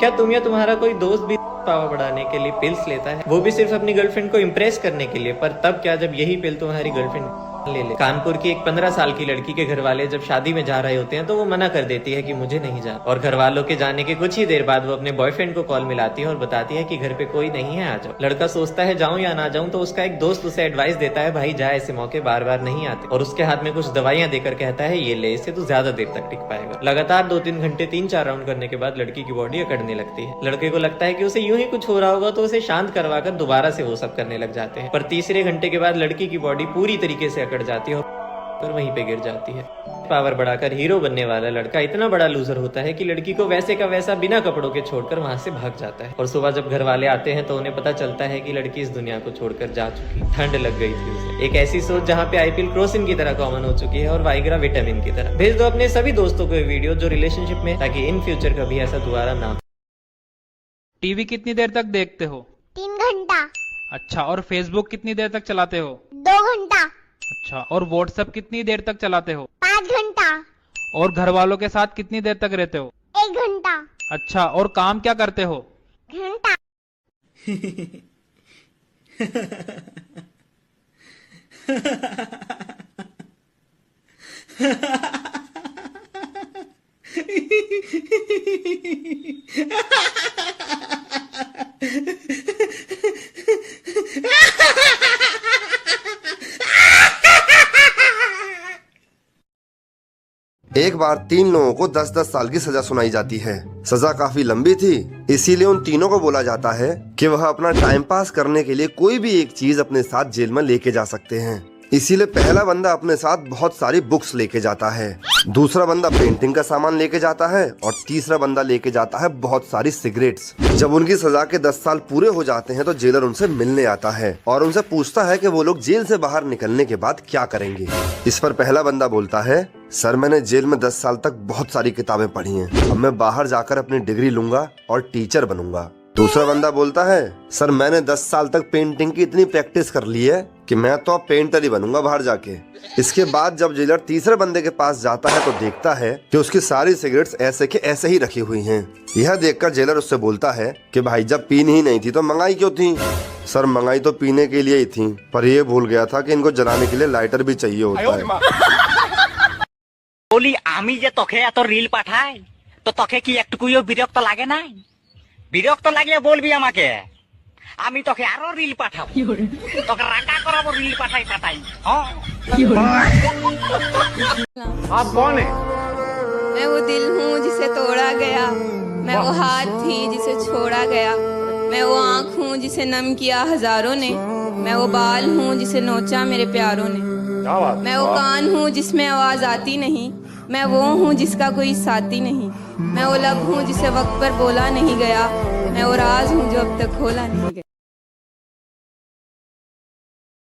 क्या तुम या तुम्हारा कोई दोस्त भी पावर बढ़ाने के लिए पिल्स लेता है, वो भी सिर्फ अपनी गर्लफ्रेंड को इम्प्रेस करने के लिए? पर तब क्या जब यही पिल तुम्हारी गर्लफ्रेंड ले ले। कानपुर की एक 15 साल की लड़की के घर वाले जब शादी में जा रहे होते हैं तो वो मना कर देती है कि मुझे नहीं जाना, और घर वालों के जाने के कुछ ही देर बाद वो अपने बॉयफ्रेंड को कॉल मिलाती है और बताती है कि घर पे कोई नहीं है, आ जाओ। लड़का सोचता है जाऊं या ना जाऊं, तो उसका एक दोस्त उसे एडवाइस देता है, भाई जा, ऐसे मौके बार बार नहीं आते, और उसके हाथ में कुछ दवाइयां देकर कहता है ये ले, इससे तू ज्यादा देर तक टिक पाएगा। लगातार 2-3 घंटे 3-4 राउंड करने के बाद लड़की की बॉडी अकड़ने लगती है। लड़के को लगता है कि उसे यूं ही कुछ हो रहा होगा, तो उसे शांत करवाकर दोबारा से वो सब करने लग जाते हैं। पर तीसरे घंटे के बाद लड़की की बॉडी पूरी तरीके से अकड़ जाती है और वहीं पे गिर जाती है। पावर बढ़ाकर हीरो बनने वाला लड़का इतना बड़ा लूजर होता है कि लड़की को वैसे का वैसा बिना कपड़ों के छोड़कर वहां से भाग जाता है। और सुबह जब घर वाले आते हैं तो उन्हें पता चलता है कि लड़की इस दुनिया को छोड़कर जा चुकी। ठंड लग गई थी उसे। एक ऐसी सोच जहाँ पे आईपीएल क्रोसिन की तरह कॉमन हो चुकी है और वाइग्रा विटामिन की तरह। भेज दो अपने सभी दोस्तों को ये वीडियो जो रिलेशनशिप में, ताकि इन फ्यूचर कभी ऐसा दोबारा ना हो। टीवी कितनी देर तक देखते हो? 3 घंटा। अच्छा, और फेसबुक कितनी देर तक चलाते हो? 2 घंटा। अच्छा, और व्हाट्सएप कितनी देर तक चलाते हो? 5 घंटा। और घर वालों के साथ कितनी देर तक रहते हो? 1 घंटा। अच्छा, और काम क्या करते हो? घंटा। एक बार 3 लोगों को 10-10 साल की सजा सुनाई जाती है। सजा काफी लंबी थी, इसीलिए उन तीनों को बोला जाता है कि वह अपना टाइम पास करने के लिए कोई भी एक चीज अपने साथ जेल में लेके जा सकते हैं। इसीलिए पहला बंदा अपने साथ बहुत सारी बुक्स लेके जाता है, दूसरा बंदा पेंटिंग का सामान लेके जाता है, और तीसरा बंदा लेके जाता है बहुत सारी सिगरेट्स। जब उनकी सजा के 10 साल पूरे हो जाते हैं तो जेलर उनसे मिलने आता है और उनसे पूछता है कि वो लोग जेल से बाहर निकलने के बाद क्या करेंगे। इस पर पहला बंदा बोलता है, सर मैंने जेल में 10 साल तक बहुत सारी किताबें पढ़ी हैं, अब मैं बाहर जाकर अपनी डिग्री लूंगा और टीचर बनूंगा। दूसरा बंदा बोलता है, सर मैंने 10 साल तक पेंटिंग की इतनी प्रैक्टिस कर ली है कि मैं तो अब पेंटर ही बनूंगा बाहर जाके। इसके बाद जब जेलर तीसरे बंदे के पास जाता है तो देखता है कि उसकी सारी सिगरेट्स ऐसे के ऐसे ही रखी हुई हैं। यह देखकर जेलर उससे बोलता है कि भाई जब पीनी ही नहीं थी तो मंगाई क्यों थी? सर मंगाई तो पीने के लिए ही थी, पर ये भूल गया था कि इनको जलाने के लिए लाइटर भी चाहिए होता है। বলি আমি যে তোকে এত রিল পাঠাই তো তোকে কি একটুকুও বিরক্ত লাগে না? বিরক্ত লাগলে বলবি আমাকে, আমি তোকে আরো রিল পাঠাবো, তোকে রাগা করাবো রিল পাঠাই পাঠাই। आप कौन है? मैं वो दिल हूँ जिसे तोड़ा गया, मैं वो हाथ थी जिसे छोड़ा गया, मैं वो आँख हूँ जिसे नम किया हजारों ने, मैं वो बाल हूँ जिसे नोचा मेरे प्यारों ने, मैं वो कान हूँ जिसमें आवाज आती नहीं, मैं वो हूँ जिसका कोई साथी नहीं, मैं वो लब हूँ जिसे वक्त पर बोला नहीं गया, मैं वो राज हूँ जो अब तक खोला नहीं गया।